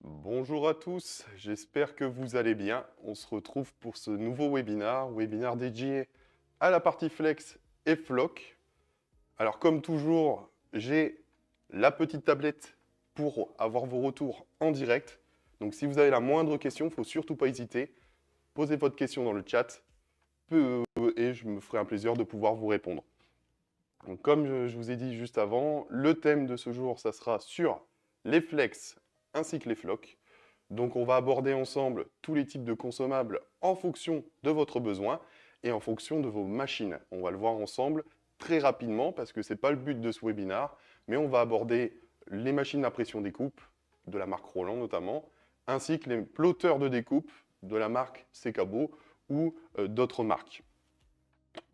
Bonjour à tous, j'espère que vous allez bien. On se retrouve pour ce nouveau webinaire dédié à la partie Flex et Flock. Alors comme toujours, j'ai la petite tablette pour avoir vos retours en direct. Donc si vous avez la moindre question, il ne faut surtout pas hésiter. Posez votre question dans le chat et je me ferai un plaisir de pouvoir vous répondre. Donc, comme je vous ai dit juste avant, le thème de ce jour, ça sera sur les Flex ainsi que les Flocks. Donc on va aborder ensemble tous les types de consommables en fonction de votre besoin et en fonction de vos machines. On va le voir ensemble très rapidement parce que ce n'est pas le but de ce webinaire, mais on va aborder les machines d'impression découpe, de la marque Roland notamment, ainsi que les plotteurs de découpe de la marque Secabo ou d'autres marques.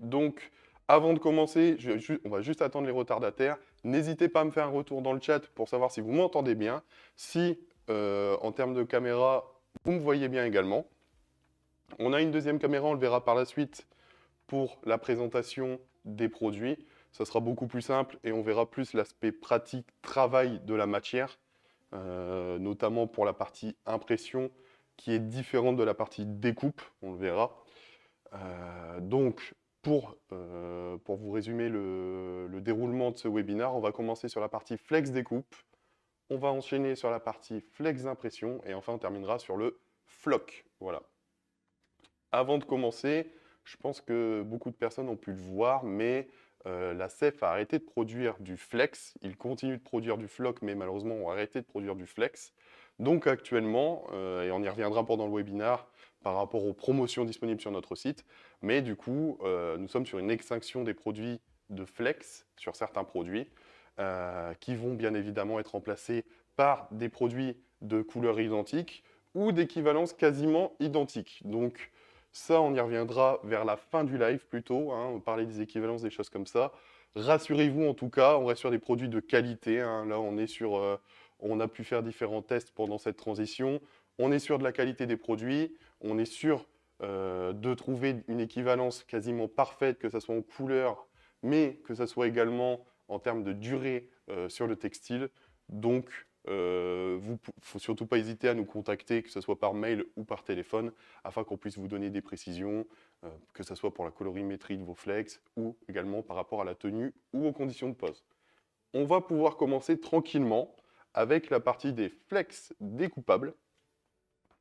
Donc avant de commencer, on va juste attendre les retardataires. N'hésitez pas à me faire un retour dans le chat pour savoir si vous m'entendez bien. Si en termes de caméra, vous me voyez bien également. On a une deuxième caméra, on le verra par la suite pour la présentation des produits. Ça sera beaucoup plus simple et on verra plus l'aspect pratique, travail de la matière, notamment pour la partie impression qui est différente de la partie découpe, on le verra. Donc, pour vous résumer le déroulement de ce webinaire, on va commencer sur la partie flex découpe. On va enchaîner sur la partie flex d'impression et enfin on terminera sur le floc. Voilà. Avant de commencer, je pense que beaucoup de personnes ont pu le voir, mais la CEF a arrêté de produire du flex. Ils continuent de produire du floc, mais malheureusement ont arrêté de produire du flex. Donc actuellement, et on y reviendra pendant le webinaire par rapport aux promotions disponibles sur notre site, mais du coup, nous sommes sur une extinction des produits de flex sur certains produits qui vont bien évidemment être remplacés par des produits de couleurs identiques ou d'équivalence quasiment identique. Donc ça, on y reviendra vers la fin du live plutôt, hein, on parlait des équivalences, des choses comme ça. Rassurez-vous en tout cas, on reste sur des produits de qualité. Hein. Là, on est sur, on a pu faire différents tests pendant cette transition. On est sûr de la qualité des produits, on est sûr de trouver une équivalence quasiment parfaite, que ce soit en couleur, mais que ce soit également en termes de durée sur le textile. Donc, il ne faut surtout pas hésiter à nous contacter, que ce soit par mail ou par téléphone, afin qu'on puisse vous donner des précisions, que ce soit pour la colorimétrie de vos flex ou également par rapport à la tenue ou aux conditions de pose. On va pouvoir commencer tranquillement avec la partie des flex découpables.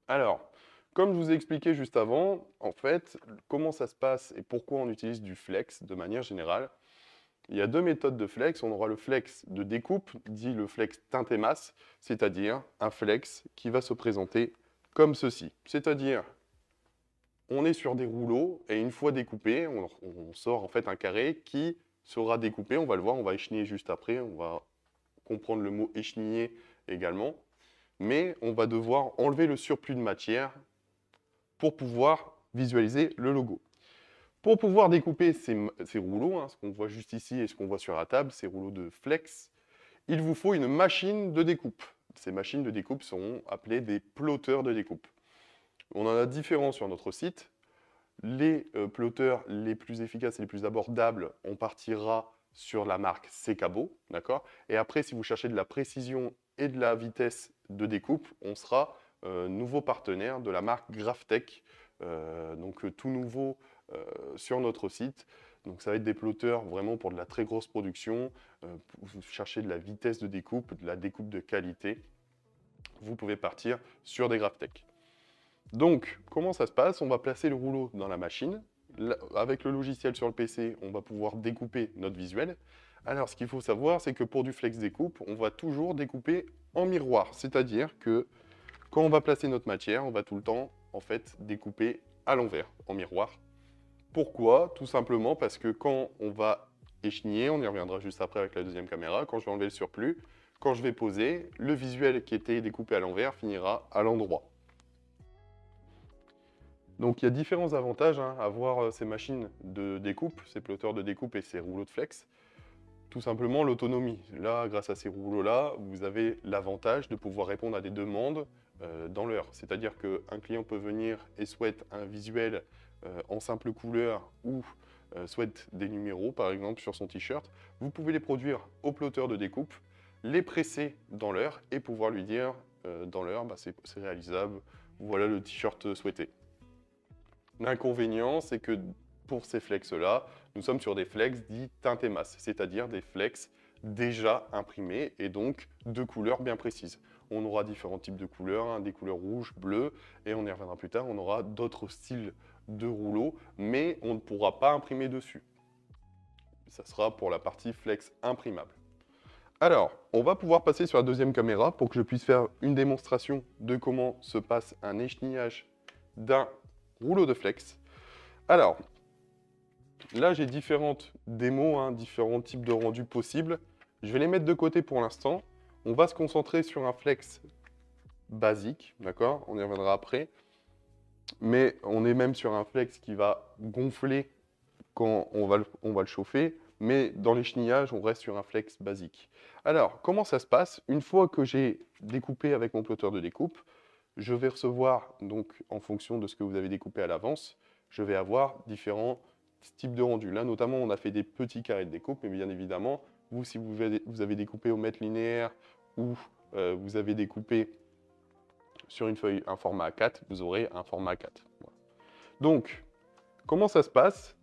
Alors, comme je vous ai expliqué juste avant, en fait, comment ça se passe et pourquoi on utilise du flex de manière générale. Il y a deux méthodes de flex. On aura le flex de découpe, dit le flex teinte et masse, c'est-à-dire un flex qui va se présenter comme ceci. C'est-à-dire, on est sur des rouleaux et une fois découpé, on sort en fait un carré qui sera découpé. On va le voir, on va écheniller juste après. On va comprendre le mot écheniller également. Mais on va devoir enlever le surplus de matière pour pouvoir visualiser le logo. Pour pouvoir découper ces rouleaux, hein, ce qu'on voit juste ici et ce qu'on voit sur la table, ces rouleaux de flex, il vous faut une machine de découpe. Ces machines de découpe sont appelées des plotteurs de découpe. On en a différents sur notre site. Les plotteurs les plus efficaces et les plus abordables, on partira sur la marque Secabo, d'accord. Et après, si vous cherchez de la précision et de la vitesse de découpe, on sera nouveau partenaire de la marque Graphtec, donc tout nouveau sur notre site. Donc ça va être des plotteurs vraiment pour de la très grosse production. Vous cherchez de la vitesse de découpe, de la découpe de qualité, vous pouvez partir sur des Graphtec. Donc, comment ça se passe? On va placer le rouleau dans la machine. Avec le logiciel sur le PC, on va pouvoir découper notre visuel. Alors, ce qu'il faut savoir, c'est que pour du flex découpe, on va toujours découper en miroir. C'est-à-dire que quand on va placer notre matière, on va tout le temps, en fait, découper à l'envers, en miroir. Pourquoi? Tout simplement parce que quand on va écheniller, on y reviendra juste après avec la deuxième caméra, quand je vais enlever le surplus, quand je vais poser, le visuel qui était découpé à l'envers finira à l'endroit. Donc il y a différents avantages à avoir ces machines de découpe, ces plotteurs de découpe et ces rouleaux de flex. Tout simplement l'autonomie. Là, grâce à ces rouleaux-là, vous avez l'avantage de pouvoir répondre à des demandes dans l'heure. C'est-à-dire qu'un client peut venir et souhaite un visuel en simple couleur ou souhaite des numéros, par exemple, sur son t-shirt. Vous pouvez les produire au plotteur de découpe, les presser dans l'heure et pouvoir lui dire dans l'heure, bah, c'est réalisable. Voilà le t-shirt souhaité. L'inconvénient, c'est que pour ces flex-là, nous sommes sur des flex dits teinte et masse, c'est-à-dire des flex déjà imprimés et donc de couleurs bien précises. On aura différents types de couleurs, hein, des couleurs rouges, bleues, et on y reviendra plus tard, on aura d'autres styles de rouleaux, mais on ne pourra pas imprimer dessus. Ça sera pour la partie flex imprimable. Alors, on va pouvoir passer sur la deuxième caméra pour que je puisse faire une démonstration de comment se passe un échenillage d'un rouleau de flex. Alors, là j'ai différentes démos, hein, différents types de rendus possibles. Je vais les mettre de côté pour l'instant. On va se concentrer sur un flex basique, d'accord? On y reviendra après. Mais on est même sur un flex qui va gonfler quand on va le chauffer. Mais dans l'échenillage, on reste sur un flex basique. Alors, comment ça se passe? Une fois que j'ai découpé avec mon plotter de découpe, je vais recevoir, donc en fonction de ce que vous avez découpé à l'avance, je vais avoir différents types de rendus. Là, notamment, on a fait des petits carrés de découpe, mais bien évidemment, vous, si vous avez découpé au mètre linéaire ou vous avez découpé sur une feuille un format A4, vous aurez un format A4. Voilà. Donc, comment ça se passe?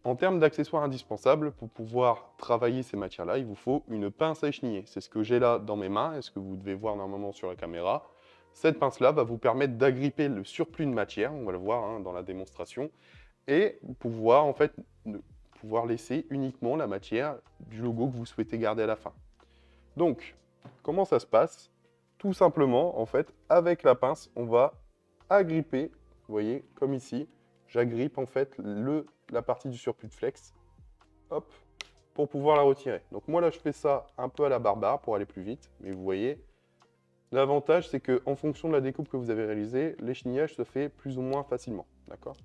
En termes d'accessoires indispensables, pour pouvoir travailler ces matières-là, il vous faut une pince à écheniller. C'est ce que j'ai là dans mes mains et ce que vous devez voir normalement sur la caméra. Cette pince-là va vous permettre d'agripper le surplus de matière, on va le voir hein, dans la démonstration, et pouvoir en fait pouvoir laisser uniquement la matière du logo que vous souhaitez garder à la fin. Donc, comment ça se passe? Tout simplement, en fait, avec la pince, on va agripper, vous voyez, comme ici, j'agrippe en fait la partie du surplus de flex, hop, pour pouvoir la retirer. Donc moi là, je fais ça un peu à la barbare pour aller plus vite, mais vous voyez, l'avantage, c'est qu'en fonction de la découpe que vous avez réalisée, l'échenillage se fait plus ou moins facilement, d'accord?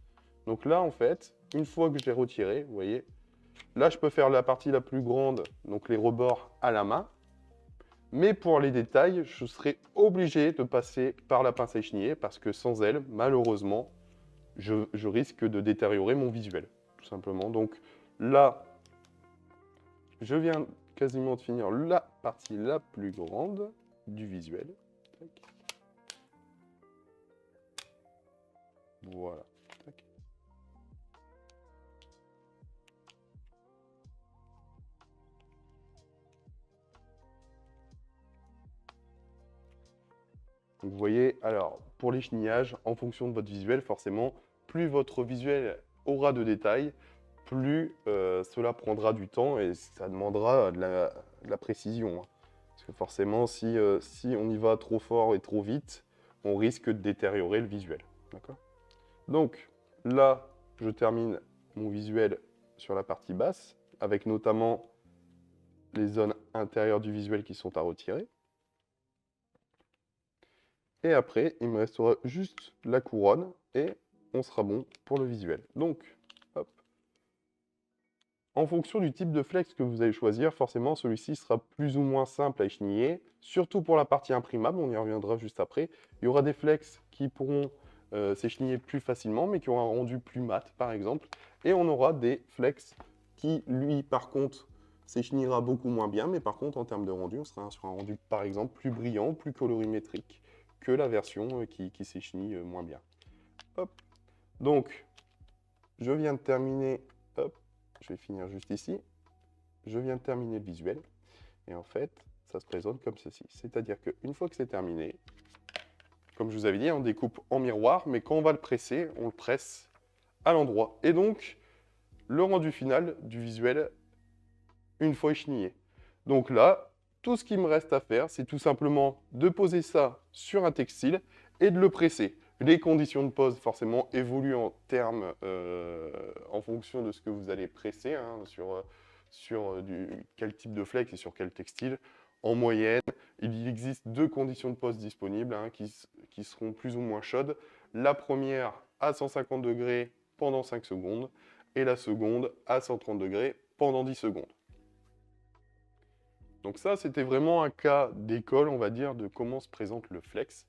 Donc là, en fait, une fois que j'ai retiré, vous voyez, là, je peux faire la partie la plus grande, donc les rebords à la main, mais pour les détails, je serai obligé de passer par la pince à écheniller parce que sans elle, malheureusement, je risque de détériorer mon visuel, tout simplement. Donc là, je viens quasiment de finir la partie la plus grande du visuel. Voilà. Donc vous voyez, alors pour l'échenillage, en fonction de votre visuel, forcément, plus votre visuel aura de détails, plus cela prendra du temps et ça demandera de la précision. Hein. Parce que forcément, si on y va trop fort et trop vite, on risque de détériorer le visuel. D'accord? Donc là, je termine mon visuel sur la partie basse, avec notamment les zones intérieures du visuel qui sont à retirer. Et après, il me restera juste la couronne et on sera bon pour le visuel. Donc, hop. En fonction du type de flex que vous allez choisir, forcément, celui-ci sera plus ou moins simple à écheniller, surtout pour la partie imprimable, on y reviendra juste après. Il y aura des flex qui pourront s'écheniller plus facilement, mais qui auront un rendu plus mat, par exemple. Et on aura des flex qui, lui, par contre, s'échenillera beaucoup moins bien, mais par contre, en termes de rendu, on sera sur un rendu, par exemple, plus brillant, plus colorimétrique que la version qui s'échenille moins bien. Hop. Donc, je viens de terminer, hop, je vais finir juste ici. Je viens de terminer le visuel. Et en fait, ça se présente comme ceci. C'est-à-dire qu'une fois que c'est terminé, comme je vous avais dit, on découpe en miroir, mais quand on va le presser, on le presse à l'endroit. Et donc, le rendu final du visuel, une fois échenillé. Donc là, tout ce qu'il me reste à faire, c'est tout simplement de poser ça sur un textile et de le presser. Les conditions de pose, forcément, évoluent en termes, en fonction de ce que vous allez presser, hein, sur quel type de flex et sur quel textile. En moyenne, il existe deux conditions de pose disponibles hein, qui seront plus ou moins chaudes. La première à 150 degrés pendant 5 secondes et la seconde à 130 degrés pendant 10 secondes. Donc ça, c'était vraiment un cas d'école, on va dire, de comment se présente le flex.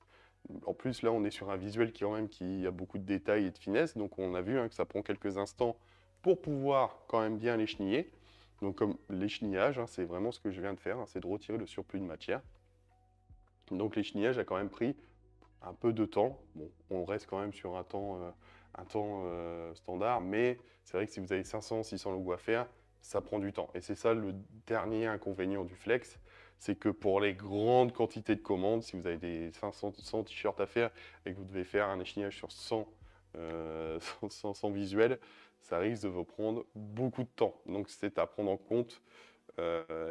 En plus, là, on est sur un visuel qui a beaucoup de détails et de finesse. Donc on a vu hein, que ça prend quelques instants pour pouvoir quand même bien l'écheniller. Donc comme l'échenillage, hein, c'est vraiment ce que je viens de faire, hein, c'est de retirer le surplus de matière. Donc l'échantillonnage a quand même pris un peu de temps. Bon, on reste quand même sur un temps standard, mais c'est vrai que si vous avez 500, 600 logos à faire, ça prend du temps. Et c'est ça le dernier inconvénient du Flex, c'est que pour les grandes quantités de commandes, si vous avez des 500 100 t-shirts à faire et que vous devez faire un échantillonnage sur 100 visuels, ça risque de vous prendre beaucoup de temps. Donc c'est à prendre en compte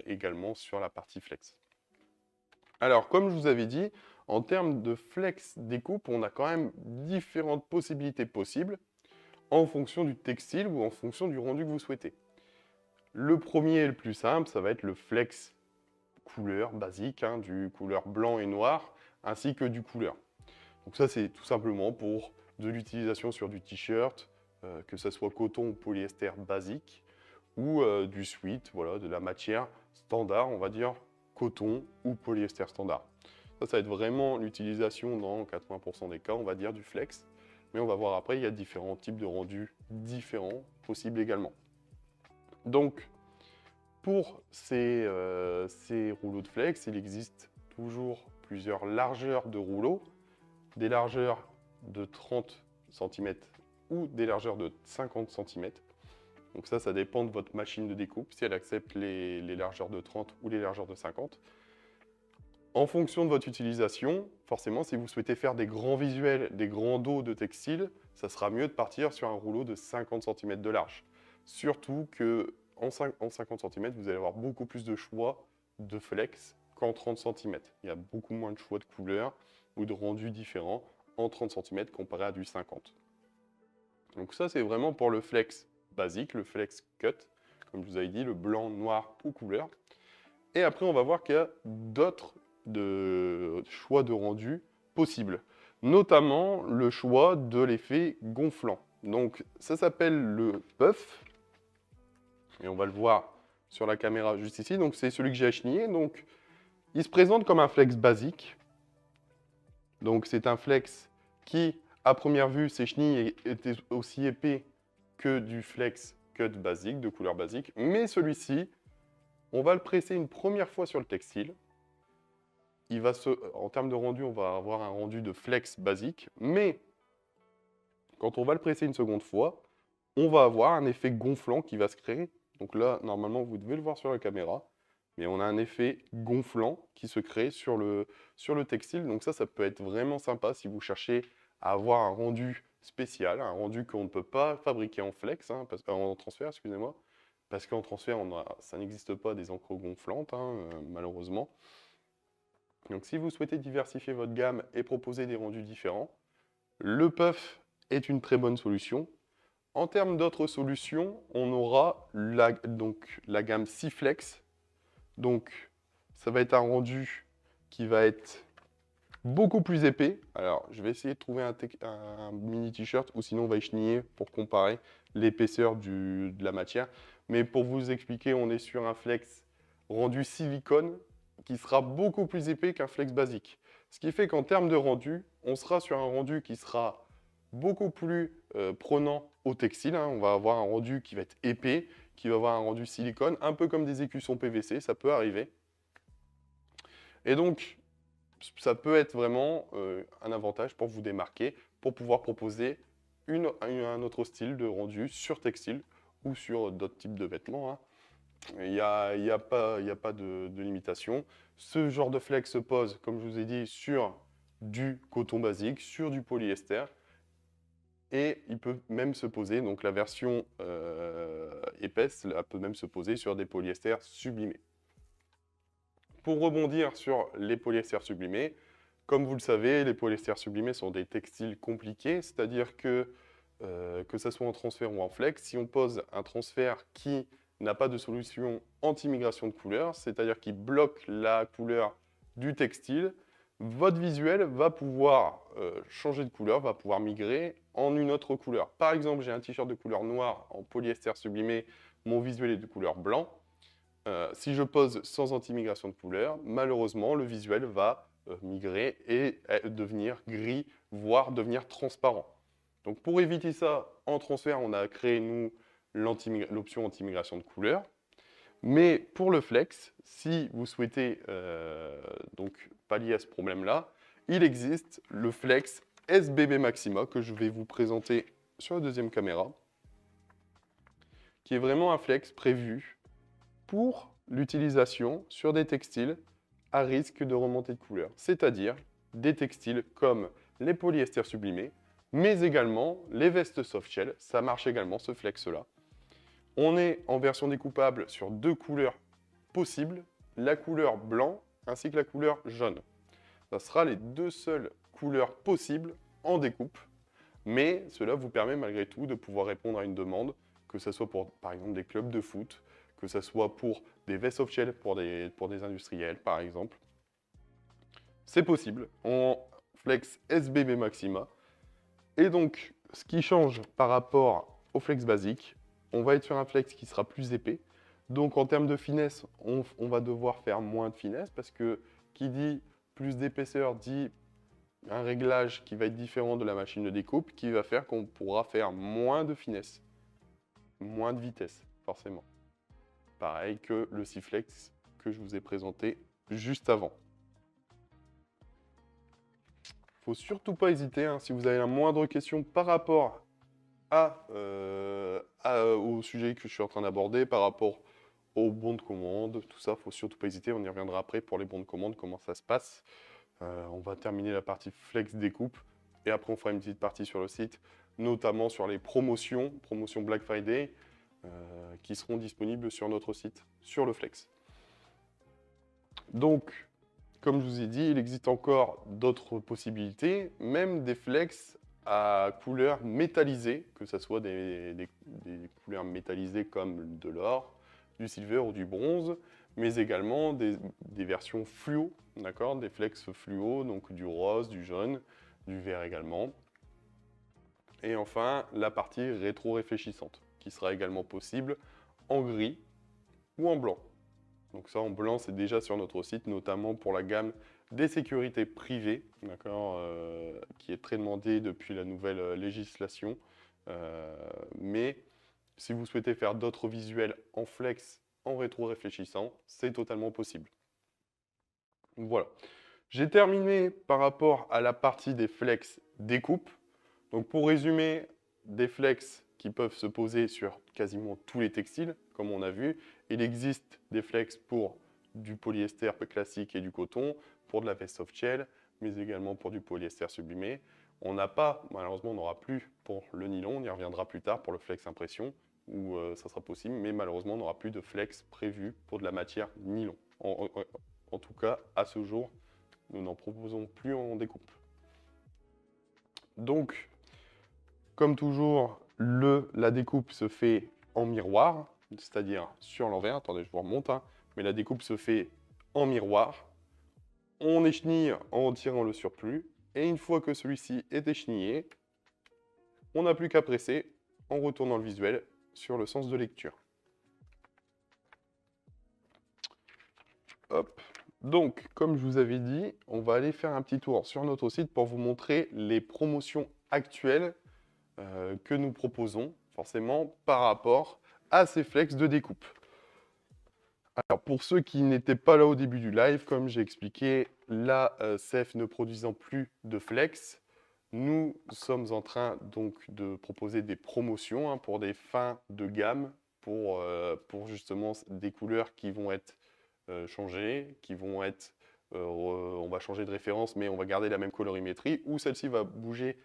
également sur la partie Flex. Alors, comme je vous avais dit, en termes de flex découpe, on a quand même différentes possibilités possibles en fonction du textile ou en fonction du rendu que vous souhaitez. Le premier et le plus simple, ça va être le flex couleur basique, hein, du couleur blanc et noir, ainsi que du couleur. Donc ça, c'est tout simplement pour de l'utilisation sur du t-shirt, que ce soit coton ou polyester basique, ou du sweat, voilà, de la matière standard, on va dire, coton ou polyester standard. Ça va être vraiment l'utilisation dans 80% des cas, on va dire, du flex. Mais on va voir après, il y a différents types de rendus différents possibles également. Donc, pour ces rouleaux de flex, il existe toujours plusieurs largeurs de rouleaux, des largeurs de 30 cm ou des largeurs de 50 cm. Donc ça dépend de votre machine de découpe, si elle accepte les largeurs de 30 ou les largeurs de 50. En fonction de votre utilisation, forcément, si vous souhaitez faire des grands visuels, des grands dos de textile, ça sera mieux de partir sur un rouleau de 50 cm de large. Surtout qu'en 50 cm, vous allez avoir beaucoup plus de choix de flex qu'en 30 cm. Il y a beaucoup moins de choix de couleurs ou de rendus différents en 30 cm comparé à du 50. Donc ça, c'est vraiment pour le flex basique, le flex cut, comme je vous avais dit, le blanc, noir ou couleur. Et après, on va voir qu'il y a d'autres choix de rendu possibles, notamment le choix de l'effet gonflant. Donc ça s'appelle le puff, et on va le voir sur la caméra juste ici. Donc c'est celui que j'ai achenillé. Donc il se présente comme un flex basique. Donc c'est un flex qui, à première vue, ses chenilles étaient aussi épais que du flex cut basique, de couleur basique. Mais celui-ci, on va le presser une première fois sur le textile. En termes de rendu, on va avoir un rendu de flex basique. Mais quand on va le presser une seconde fois, on va avoir un effet gonflant qui va se créer. Donc là, normalement, vous devez le voir sur la caméra. Mais on a un effet gonflant qui se crée sur le textile. Donc ça peut être vraiment sympa si vous cherchez à avoir un rendu spécial, un rendu qu'on ne peut pas fabriquer en flex, hein, en transfert, excusez-moi. Parce qu'en transfert, ça n'existe pas des encres gonflantes, hein, malheureusement. Donc si vous souhaitez diversifier votre gamme et proposer des rendus différents, le puff est une très bonne solution. En termes d'autres solutions, on aura la gamme Siflex. Donc ça va être un rendu qui va être beaucoup plus épais. Alors je vais essayer de trouver un mini t-shirt ou sinon on va écheniller pour comparer l'épaisseur de la matière. Mais pour vous expliquer, on est sur un flex rendu silicone qui sera beaucoup plus épais qu'un flex basique. Ce qui fait qu'en termes de rendu, on sera sur un rendu qui sera beaucoup plus prenant au textile, hein. On va avoir un rendu qui va être épais, qui va avoir un rendu silicone, un peu comme des écussons PVC, ça peut arriver. Et donc, ça peut être vraiment un avantage pour vous démarquer, pour pouvoir proposer un autre style de rendu sur textile ou sur d'autres types de vêtements, hein. Il n'y a pas de limitation. Ce genre de flex se pose, comme je vous ai dit, sur du coton basique, sur du polyester. Et il peut même se poser, donc la version épaisse, elle peut même se poser sur des polyesters sublimés. Pour rebondir sur les polyesters sublimés, comme vous le savez, les polyesters sublimés sont des textiles compliqués, c'est-à-dire que ce soit en transfert ou en flex, si on pose un transfert qui n'a pas de solution anti-migration de couleur, c'est-à-dire qui bloque la couleur du textile, votre visuel va pouvoir changer de couleur, va pouvoir migrer en une autre couleur. Par exemple, j'ai un t-shirt de couleur noire en polyester sublimé, mon visuel est de couleur blanc. Si je pose sans anti-migration de couleur, malheureusement, le visuel va migrer et devenir gris, voire devenir transparent. Donc pour éviter ça, en transfert, on a créé, nous, l'option anti-migration de couleur. Mais pour le flex, si vous souhaitez donc pallier à ce problème-là, il existe le flex SBB Maxima que je vais vous présenter sur la deuxième caméra, qui est vraiment un flex prévu pour l'utilisation sur des textiles à risque de remontée de couleur, c'est-à-dire des textiles comme les polyesters sublimés, mais également les vestes softshell, ça marche également ce flex-là. On est en version découpable sur deux couleurs possibles, la couleur blanc ainsi que la couleur jaune. Ça sera les deux seules couleurs possibles en découpe, mais cela vous permet malgré tout de pouvoir répondre à une demande, que ce soit pour par exemple des clubs de foot, que ce soit pour des vestes softshell pour des industriels par exemple. C'est possible en flex SBB Maxima. Et donc, ce qui change par rapport au flex basique, on va être sur un flex qui sera plus épais. Donc en termes de finesse, on va devoir faire moins de finesse parce que qui dit plus d'épaisseur dit un réglage qui va être différent de la machine de découpe qui va faire qu'on pourra faire moins de finesse, moins de vitesse forcément. Pareil que le Siflex que je vous ai présenté juste avant. Faut surtout pas hésiter, hein, si vous avez la moindre question par rapport au sujet que je suis en train d'aborder, par rapport aux bons de commande, tout ça, faut surtout pas hésiter, on y reviendra après pour les bons de commande, comment ça se passe. On va terminer la partie flex découpe, et après on fera une petite partie sur le site, notamment sur les promotions Black Friday, qui seront disponibles sur notre site, sur le flex. Donc, comme je vous ai dit, il existe encore d'autres possibilités, même des flex à couleurs métallisées, que ce soit des couleurs métallisées comme de l'or, du silver ou du bronze, mais également des versions fluo, d'accord, des flex fluo, donc du rose, du jaune, du vert également. Et enfin, la partie rétro-réfléchissante, qui sera également possible en gris ou en blanc. Donc ça, en blanc, c'est déjà sur notre site, notamment pour la gamme des sécurités privées, d'accord, qui est très demandée depuis la nouvelle législation. Mais si vous souhaitez faire d'autres visuels en flex, en rétro-réfléchissant, c'est totalement possible. Voilà. J'ai terminé par rapport à la partie des flex découpe. Donc pour résumer, des flex qui peuvent se poser sur quasiment tous les textiles, comme on a vu. Il existe des flex pour du polyester classique et du coton, pour de la veste softshell, mais également pour du polyester sublimé. On n'a pas, malheureusement, on n'aura plus pour le nylon, on y reviendra plus tard pour le flex impression, où ça sera possible, mais malheureusement, on n'aura plus de flex prévu pour de la matière nylon. En tout cas, à ce jour, nous n'en proposons plus en découpe. Donc, comme toujours, la découpe se fait en miroir, c'est-à-dire sur l'envers. Attendez, je vous remonte. Hein. Mais la découpe se fait en miroir. On échenille en retirant le surplus. Et une fois que celui-ci est échenillé, on n'a plus qu'à presser en retournant le visuel sur le sens de lecture. Hop. Donc, comme je vous avais dit, on va aller faire un petit tour sur notre site pour vous montrer les promotions actuelles que nous proposons, forcément, par rapport à ces flex de découpe. Alors, pour ceux qui n'étaient pas là au début du live, comme j'ai expliqué, la CEF ne produisant plus de flex, nous sommes en train donc de proposer des promotions pour des fins de gamme, pour justement des couleurs qui vont être changées, qui vont être, on va changer de référence, mais on va garder la même colorimétrie, ou celle-ci va bouger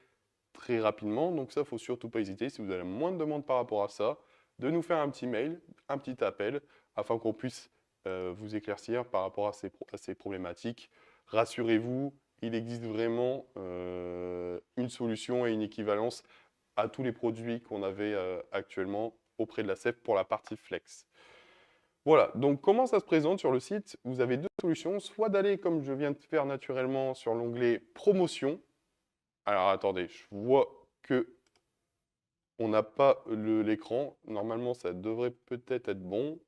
très rapidement. Donc ça, il ne faut surtout pas hésiter, si vous avez moins de demandes par rapport à ça, de nous faire un petit mail, un petit appel, afin qu'on puisse vous éclaircir par rapport à ces problématiques. Rassurez-vous, il existe vraiment une solution et une équivalence à tous les produits qu'on avait actuellement auprès de la CEF pour la partie flex. Voilà, donc comment ça se présente sur le site? Vous avez deux solutions, soit d'aller comme je viens de faire naturellement sur l'onglet promotion. Alors attendez, je vois que on n'a pas l'écran. Normalement, ça devrait peut-être être bon.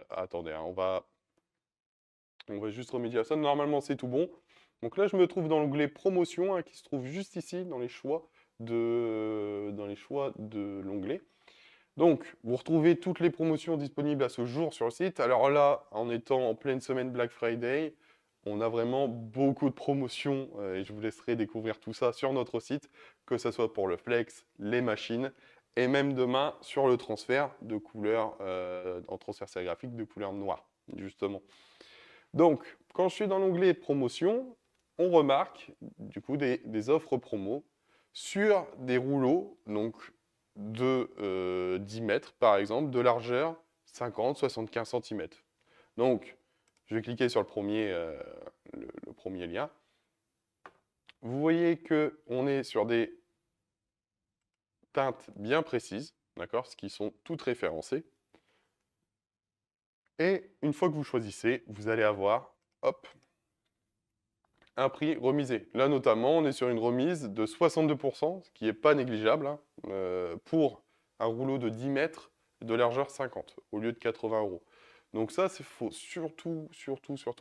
Attendez, hein, on va juste remédier à ça. Normalement, c'est tout bon. Donc là, je me trouve dans l'onglet promotion, hein, qui se trouve juste ici dans les choix de l'onglet. Donc, vous retrouvez toutes les promotions disponibles à ce jour sur le site. Alors là, en étant en pleine semaine Black Friday, on a vraiment beaucoup de promotions et je vous laisserai découvrir tout ça sur notre site, que ce soit pour le flex, les machines et même demain sur le transfert de couleur, en transfert sérigraphique de couleur noire, justement. Donc, quand je suis dans l'onglet promotion, on remarque du coup des offres promo sur des rouleaux donc, de 10 mètres, par exemple, de largeur 50-75 cm. Donc, je vais cliquer sur le premier lien. Vous voyez qu'on est sur des teintes bien précises, d'accord, ce qui sont toutes référencées. Et une fois que vous choisissez, vous allez avoir, hop, un prix remisé. Là, notamment, on est sur une remise de 62%, ce qui n'est pas négligeable, hein, pour un rouleau de 10 mètres de largeur 50, au lieu de 80 €. Donc ça, il faut surtout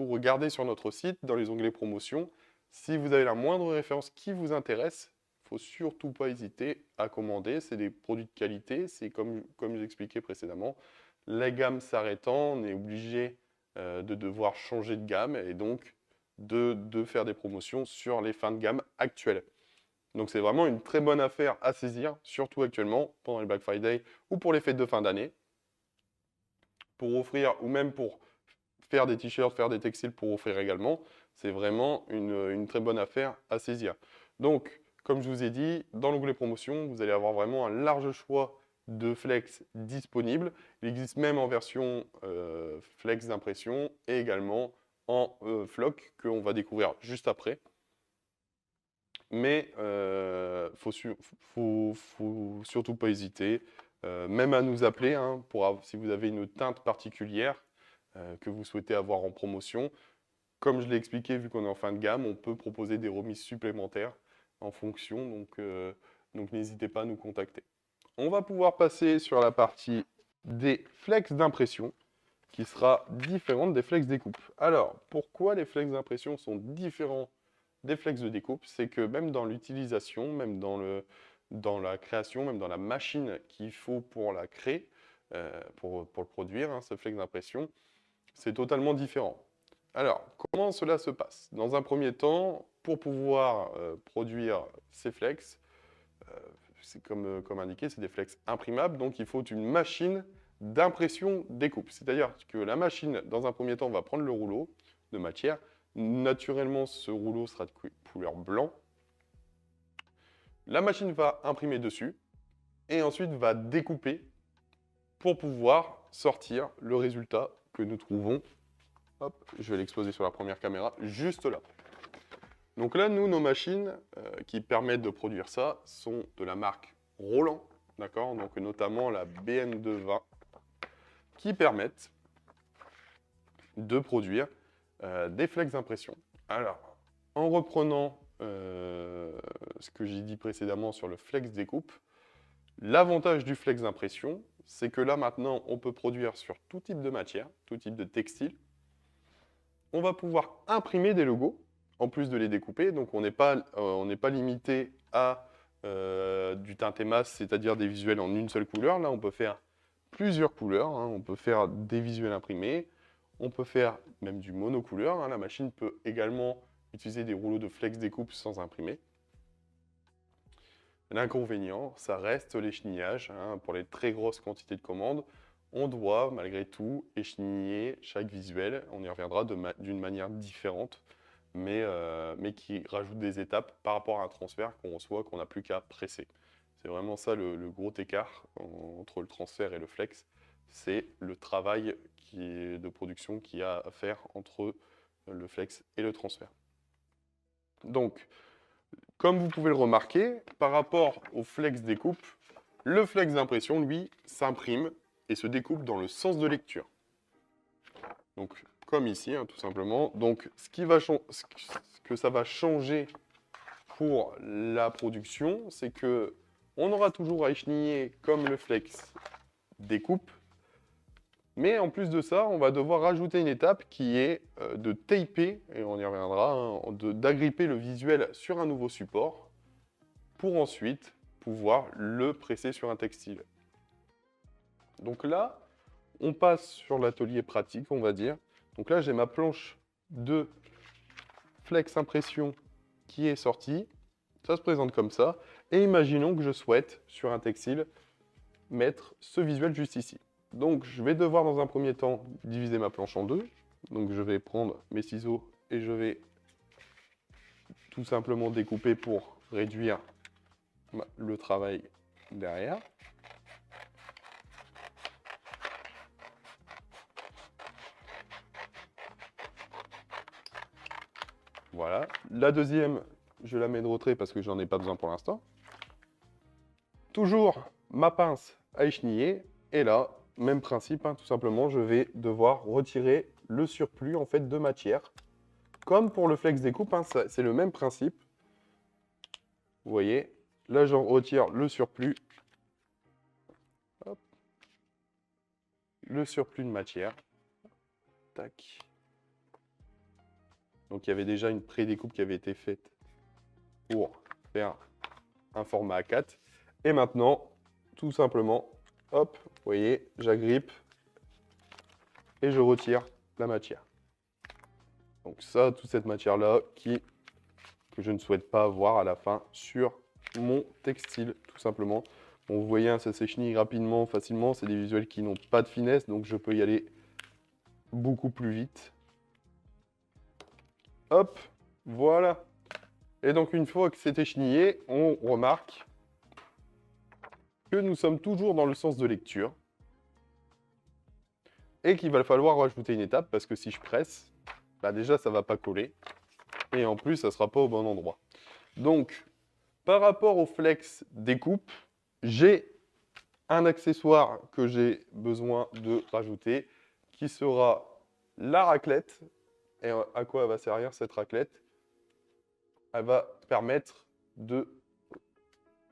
regarder sur notre site, dans les onglets promotion. Si vous avez la moindre référence qui vous intéresse, il ne faut surtout pas hésiter à commander. C'est des produits de qualité, c'est comme j'expliquais précédemment. La gamme s'arrêtant, on est obligé de devoir changer de gamme et donc de faire des promotions sur les fins de gamme actuelles. Donc c'est vraiment une très bonne affaire à saisir, surtout actuellement, pendant les Black Friday ou pour les fêtes de fin d'année, pour offrir, ou même pour faire des t-shirts, faire des textiles pour offrir également. C'est vraiment une très bonne affaire à saisir. Donc, comme je vous ai dit, dans l'onglet promotion, vous allez avoir vraiment un large choix de flex disponibles. Il existe même en version flex d'impression et également en floc qu'on va découvrir juste après. Mais faut surtout pas hésiter, même à nous appeler hein, si vous avez une teinte particulière que vous souhaitez avoir en promotion. Comme je l'ai expliqué, vu qu'on est en fin de gamme, on peut proposer des remises supplémentaires en fonction, donc n'hésitez pas à nous contacter. On va pouvoir passer sur la partie des flex d'impression, qui sera différente des flex découpe. Alors, pourquoi les flex d'impression sont différents des flex de découpe? C'est que même dans l'utilisation, même dans la création, même dans la machine qu'il faut pour la créer, pour le produire, hein, ce flex d'impression, c'est totalement différent. Alors, comment cela se passe? Dans un premier temps, pour pouvoir produire ces flex, c'est comme indiqué, c'est des flex imprimables, donc il faut une machine d'impression découpe. C'est-à-dire que la machine, dans un premier temps, va prendre le rouleau de matière. Naturellement, ce rouleau sera de couleur blanc. La machine va imprimer dessus et ensuite va découper pour pouvoir sortir le résultat que nous trouvons. Hop, je vais l'exposer sur la première caméra, juste là. Donc là, nous, nos machines qui permettent de produire ça sont de la marque Roland, d'accord? Donc notamment la BN220, qui permettent de produire des flex d'impression. Alors, en reprenant ce que j'ai dit précédemment sur le flex découpe, l'avantage du flex d'impression, c'est que là maintenant, on peut produire sur tout type de matière, tout type de textile. On va pouvoir imprimer des logos, en plus de les découper. Donc on n'est pas limité à du teinté masse, c'est-à-dire des visuels en une seule couleur. Là, on peut faire plusieurs couleurs. Hein. On peut faire des visuels imprimés. On peut faire même du monocouleur. Hein. La machine peut également utiliser des rouleaux de flex découpe sans imprimer. L'inconvénient, ça reste l'échenillages. Hein. Pour les très grosses quantités de commandes, on doit malgré tout écheniller chaque visuel. On y reviendra d'une manière différente, mais qui rajoute des étapes par rapport à un transfert qu'on reçoit, qu'on n'a plus qu'à presser. C'est vraiment ça le gros écart entre le transfert et le flex. C'est le travail de production qu'il y a à faire entre le flex et le transfert. Donc, comme vous pouvez le remarquer, par rapport au flex découpe, le flex d'impression, lui, s'imprime et se découpe dans le sens de lecture. Donc, comme ici, hein, tout simplement. Donc, ce que ça va changer pour la production, c'est que on aura toujours à écheniller comme le flex découpe, mais en plus de ça, on va devoir rajouter une étape qui est de taper, et on y reviendra, hein, d'agripper le visuel sur un nouveau support pour ensuite pouvoir le presser sur un textile. Donc là, on passe sur l'atelier pratique, on va dire. Donc là, j'ai ma planche de flex impression qui est sortie. Ça se présente comme ça. Et imaginons que je souhaite, sur un textile, mettre ce visuel juste ici. Donc, je vais devoir, dans un premier temps, diviser ma planche en deux. Donc, je vais prendre mes ciseaux et je vais tout simplement découper pour réduire le travail derrière. Voilà. La deuxième, je la mets de retrait parce que j'en ai pas besoin pour l'instant. Toujours ma pince à écheniller. Et là, même principe, hein, tout simplement, je vais devoir retirer le surplus en fait de matière. Comme pour le flex découpe, hein, c'est le même principe. Vous voyez, là, j'en retire le surplus. Hop. Le surplus de matière. Tac. Donc, il y avait déjà une pré-découpe qui avait été faite pour faire un format A4. Et maintenant, tout simplement, hop, vous voyez, j'agrippe et je retire la matière. Donc ça, toute cette matière-là que je ne souhaite pas avoir à la fin sur mon textile, tout simplement. Bon, vous voyez, hein, ça s'échenille rapidement, facilement. C'est des visuels qui n'ont pas de finesse, donc je peux y aller beaucoup plus vite. Hop, voilà. Et donc, une fois que c'est échenillé, on remarque que nous sommes toujours dans le sens de lecture et qu'il va falloir rajouter une étape parce que si je presse, bah déjà, ça ne va pas coller et en plus, ça ne sera pas au bon endroit. Donc, par rapport au flex découpe, j'ai un accessoire que j'ai besoin de rajouter qui sera la raclette. Et à quoi elle va servir cette raclette? Elle va permettre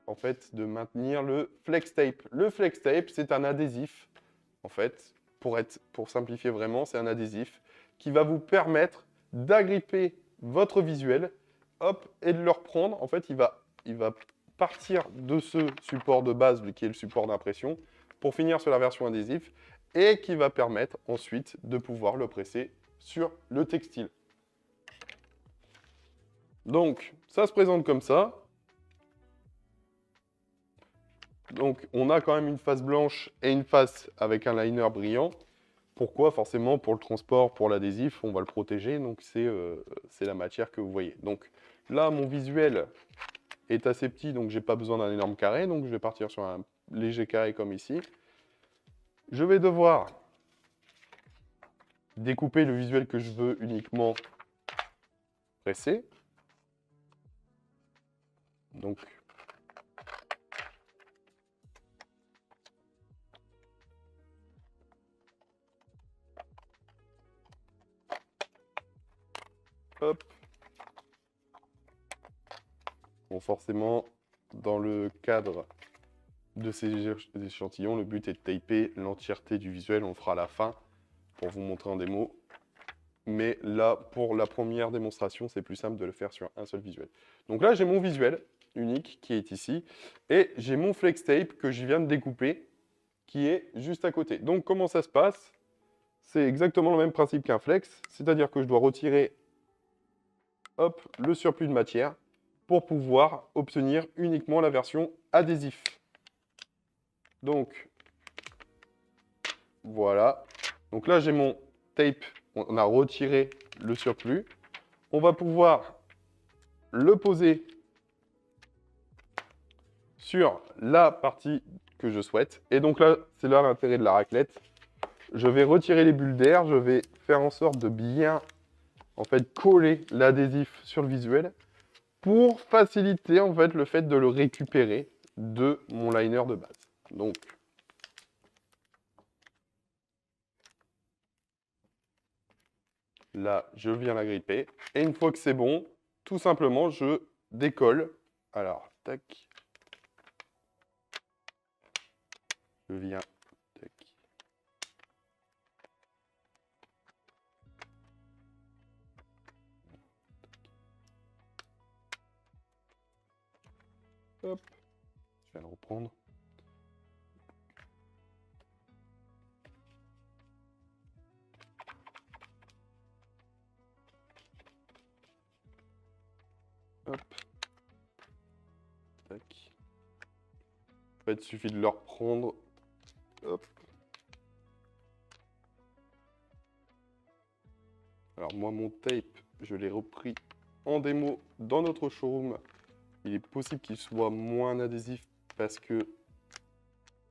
en fait, de maintenir le flex tape. Le flex tape, c'est un adhésif. En fait, pour simplifier vraiment, c'est un adhésif qui va vous permettre d'agripper votre visuel, hop, et de le reprendre. En fait, il va partir de ce support de base, qui est le support d'impression, pour finir sur la version adhésif, et qui va permettre ensuite de pouvoir le presser sur le textile. Donc, ça se présente comme ça. Donc, on a quand même une face blanche et une face avec un liner brillant. Pourquoi? Forcément, pour le transport, pour l'adhésif, on va le protéger. Donc, c'est la matière que vous voyez. Donc, là, mon visuel est assez petit, donc j'ai pas besoin d'un énorme carré. Donc, je vais partir sur un léger carré comme ici. Je vais devoir découper le visuel que je veux uniquement presser. Donc, hop. Bon, forcément, dans le cadre de ces échantillons, le but est de taper l'entièreté du visuel. On le fera à la fin pour vous montrer en démo. Mais là, pour la première démonstration, c'est plus simple de le faire sur un seul visuel. Donc là, j'ai mon visuel unique qui est ici. Et j'ai mon flex tape que je viens de découper qui est juste à côté. Donc comment ça se passe? C'est exactement le même principe qu'un flex. C'est-à-dire que je dois retirer hop, le surplus de matière pour pouvoir obtenir uniquement la version adhésif. Donc, voilà. Donc là, j'ai mon tape. On a retiré le surplus. On va pouvoir le poser sur la partie que je souhaite. Et donc là, c'est là l'intérêt de la raclette. Je vais retirer les bulles d'air. Je vais faire en sorte de bien en fait, coller l'adhésif sur le visuel pour faciliter en fait, le fait de le récupérer de mon liner de base. Donc, là, je viens l'agripper. Et une fois que c'est bon, tout simplement, je décolle. Alors, tac. Je viens, tac. Hop. Je viens le reprendre. Hop. Tac. En fait, il suffit de le reprendre. Hop. Alors moi, mon tape, je l'ai repris en démo dans notre showroom. Il est possible qu'il soit moins adhésif parce que,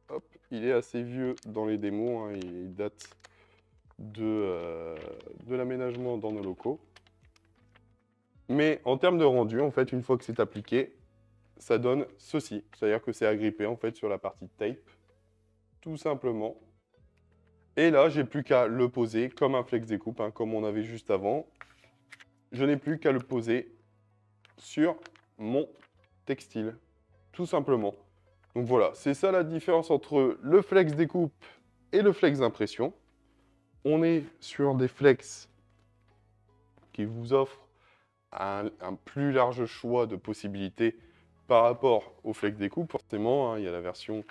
hop, il est assez vieux dans les démos, hein, il date de l'aménagement dans nos locaux. Mais en termes de rendu, en fait, une fois que c'est appliqué, ça donne ceci. C'est-à-dire que c'est agrippé en fait sur la partie tape, tout simplement. Et là, j'ai plus qu'à le poser comme un flex découpe, hein, comme on avait juste avant. Je n'ai plus qu'à le poser sur mon textile, tout simplement. Donc voilà, c'est ça la différence entre le flex découpe et le flex d'impression. On est sur des flex qui vous offrent un plus large choix de possibilités par rapport au flex découpe. Forcément, hein, il y a la version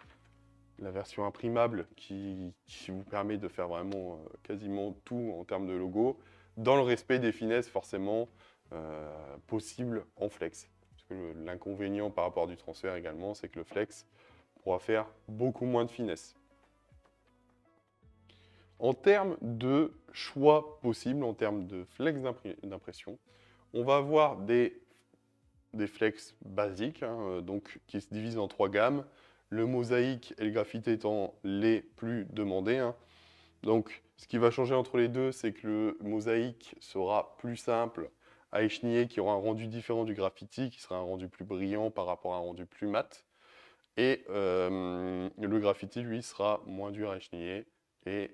imprimable qui vous permet de faire vraiment quasiment tout en termes de logo, dans le respect des finesses forcément possibles en flex. L'inconvénient par rapport du transfert également, c'est que le flex pourra faire beaucoup moins de finesse. En termes de choix possibles, en termes de flex d'impression, on va avoir des flex basiques, hein, donc, qui se divisent en 3 gammes. Le mosaïque et le graphite étant les plus demandés, hein. Donc, ce qui va changer entre les deux, c'est que le mosaïque sera plus simple à écheniller, qui aura un rendu différent du graffiti, qui sera un rendu plus brillant par rapport à un rendu plus mat. Et le graffiti, lui, sera moins dur à écheniller et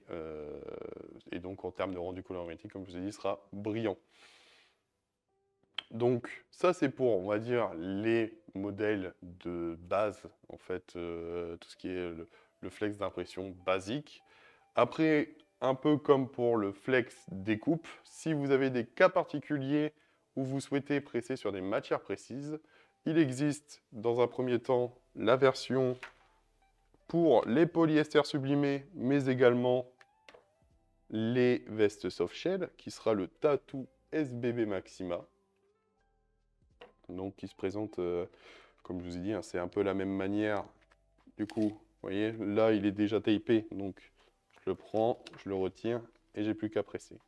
donc en termes de rendu colorimétrique, comme je vous ai dit, sera brillant. Donc ça, c'est pour, on va dire, les modèles de base, en fait, tout ce qui est le flex d'impression basique. Après, un peu comme pour le flex découpe, si vous avez des cas particuliers où vous souhaitez presser sur des matières précises, il existe dans un premier temps la version pour les polyesters sublimés, mais également les vestes soft shell, qui sera le Tattoo SBB Maxima. Donc qui se présente, comme je vous ai dit, hein, c'est un peu la même manière. Du coup, vous voyez, là il est déjà tapé, donc je le prends, je le retire et j'ai plus qu'à presser.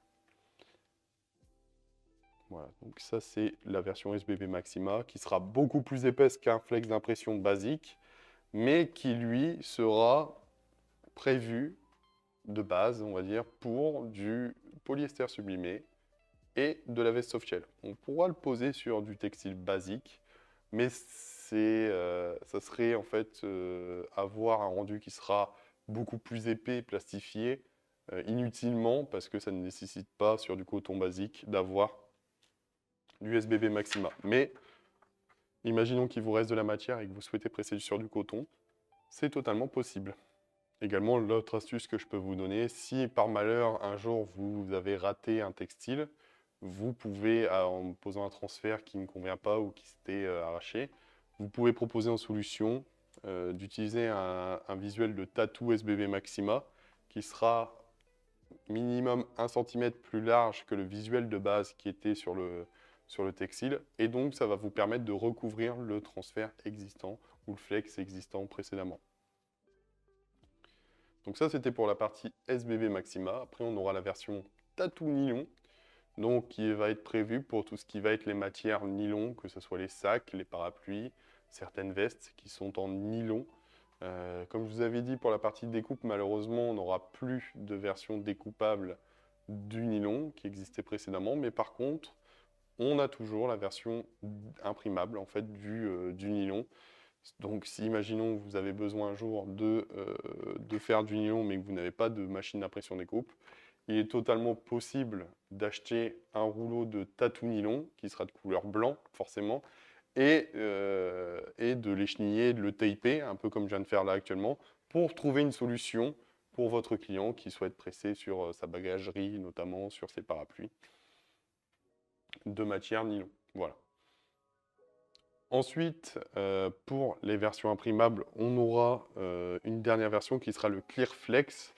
Voilà, donc ça c'est la version SBB Maxima qui sera beaucoup plus épaisse qu'un flex d'impression basique, mais qui lui sera prévu de base, on va dire, pour du polyester sublimé et de la veste softshell. On pourra le poser sur du textile basique, mais ça serait en fait avoir un rendu qui sera beaucoup plus épais, plastifié, inutilement, parce que ça ne nécessite pas sur du coton basique d'avoir du SBB Maxima. Mais imaginons qu'il vous reste de la matière et que vous souhaitez presser sur du coton, c'est totalement possible. Également, l'autre astuce que je peux vous donner, si par malheur un jour vous avez raté un textile, vous pouvez, en posant un transfert qui ne convient pas ou qui s'était arraché, vous pouvez proposer en solution d'utiliser un visuel de Tattoo SBB Maxima qui sera minimum 1 cm plus large que le visuel de base qui était sur le textile. Et donc, ça va vous permettre de recouvrir le transfert existant ou le flex existant précédemment. Donc ça, c'était pour la partie SBB Maxima. Après, on aura la version Tattoo Nylon, donc qui va être prévue pour tout ce qui va être les matières nylon, que ce soit les sacs, les parapluies, certaines vestes qui sont en nylon. Comme je vous avais dit, pour la partie découpe, malheureusement, on n'aura plus de version découpable du nylon qui existait précédemment, mais par contre, on a toujours la version imprimable en fait du nylon. Donc si, imaginons, vous avez besoin un jour de faire du nylon, mais que vous n'avez pas de machine d'impression découpe, il est totalement possible d'acheter un rouleau de tatou nylon, qui sera de couleur blanc, forcément, et de l'écheniller, de le taper, un peu comme je viens de faire là actuellement, pour trouver une solution pour votre client qui souhaite presser sur sa bagagerie, notamment sur ses parapluies, de matière nylon. Voilà. Ensuite, pour les versions imprimables, on aura une dernière version qui sera le Clearflex.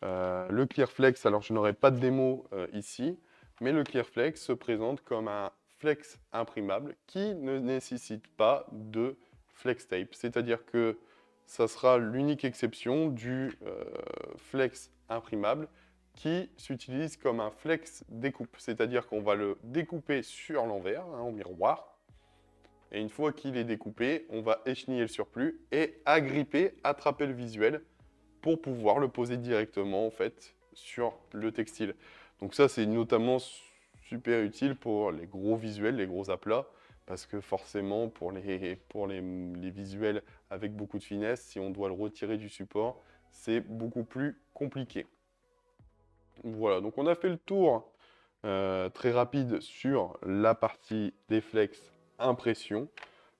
Le Clearflex, alors je n'aurai pas de démo ici, mais le Clearflex se présente comme un flex imprimable qui ne nécessite pas de flex tape. C'est-à-dire que ça sera l'unique exception du flex imprimable qui s'utilise comme un flex découpe. C'est-à-dire qu'on va le découper sur l'envers, hein, en miroir. Et une fois qu'il est découpé, on va écheniller le surplus et agripper, attraper le visuel pour pouvoir le poser directement en fait sur le textile. Donc ça, c'est notamment super utile pour les gros visuels, les gros aplats, parce que forcément, pour les visuels avec beaucoup de finesse, si on doit le retirer du support, c'est beaucoup plus compliqué. Voilà, donc on a fait le tour très rapide sur la partie des flex impression.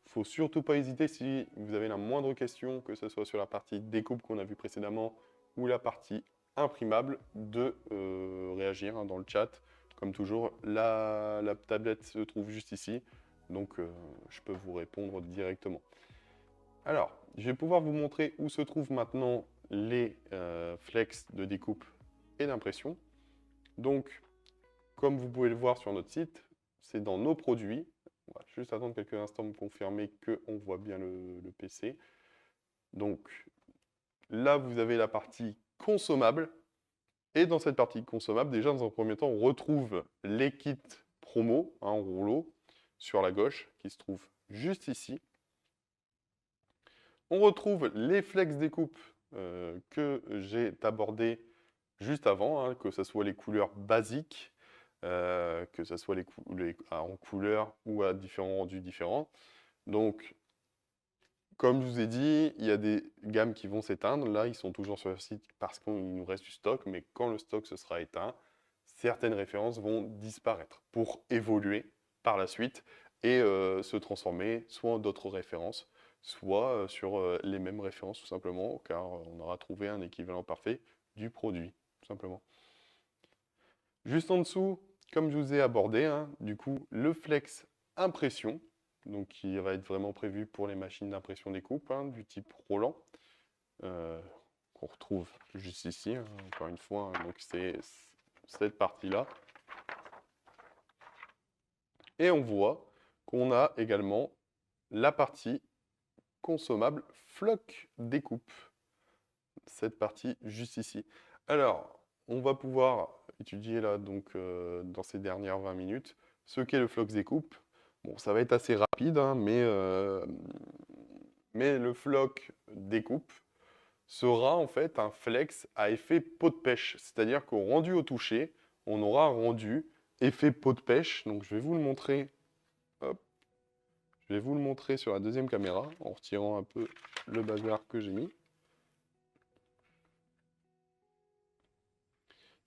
Il ne faut surtout pas hésiter si vous avez la moindre question, que ce soit sur la partie découpe qu'on a vu précédemment ou la partie imprimable, de réagir hein, dans le chat. Comme toujours, la tablette se trouve juste ici, donc je peux vous répondre directement. Alors, je vais pouvoir vous montrer où se trouvent maintenant les flex de découpe et d'impression. Donc, comme vous pouvez le voir sur notre site, c'est dans nos produits. On va juste attendre quelques instants pour confirmer qu'on voit bien le PC. Donc, là, vous avez la partie consommable. Et dans cette partie consommable, déjà, dans un premier temps, on retrouve les kits promo hein, en rouleau sur la gauche, qui se trouvent juste ici. On retrouve les flex découpes que j'ai abordés juste avant, hein, que ce soit les couleurs basiques, que ce soit en couleur ou à différents rendus différents. Donc, comme je vous ai dit, il y a des gammes qui vont s'éteindre. Là, ils sont toujours sur le site parce qu'il nous reste du stock, mais quand le stock se sera éteint, certaines références vont disparaître pour évoluer par la suite et se transformer soit en d'autres références, soit sur les mêmes références tout simplement, car on aura trouvé un équivalent parfait du produit, tout simplement. Juste en dessous, comme je vous ai abordé, hein, du coup, le flex impression, donc qui va être vraiment prévu pour les machines d'impression découpe, hein, du type Roland, qu'on retrouve juste ici, hein, encore une fois, hein, donc c'est cette partie-là. Et on voit qu'on a également la partie consommable floc découpe, cette partie juste ici. Alors, on va pouvoir étudier là, donc, dans ces dernières 20 minutes, ce qu'est le floc découpe. Bon, ça va être assez rapide, hein, mais le floc découpe sera en fait un flex à effet pot de pêche. C'est-à-dire qu'au rendu au toucher, on aura un rendu effet pot de pêche. Donc je vais vous le montrer. Hop. Je vais vous le montrer sur la deuxième caméra en retirant un peu le bazar que j'ai mis.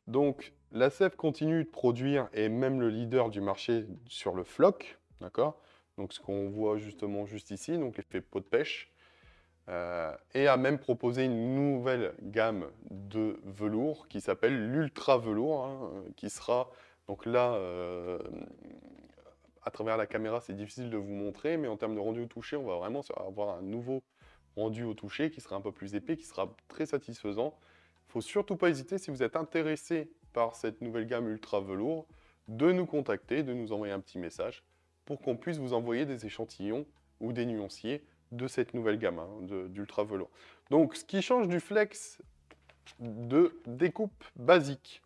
Donc, la sève continue de produire et est même le leader du marché sur le floc, d'accord? Donc, ce qu'on voit justement juste ici, donc l'effet pot de pêche, et a même proposé une nouvelle gamme de velours qui s'appelle l'ultra velours, hein, qui sera, donc là, à travers la caméra, c'est difficile de vous montrer, mais en termes de rendu au toucher, on va vraiment avoir un nouveau rendu au toucher qui sera un peu plus épais, qui sera très satisfaisant. Il ne faut surtout pas hésiter, si vous êtes intéressé par cette nouvelle gamme ultra velours, de nous contacter, de nous envoyer un petit message pour qu'on puisse vous envoyer des échantillons ou des nuanciers de cette nouvelle gamme hein, d'ultra velours. Donc, ce qui change du flex de découpe basique,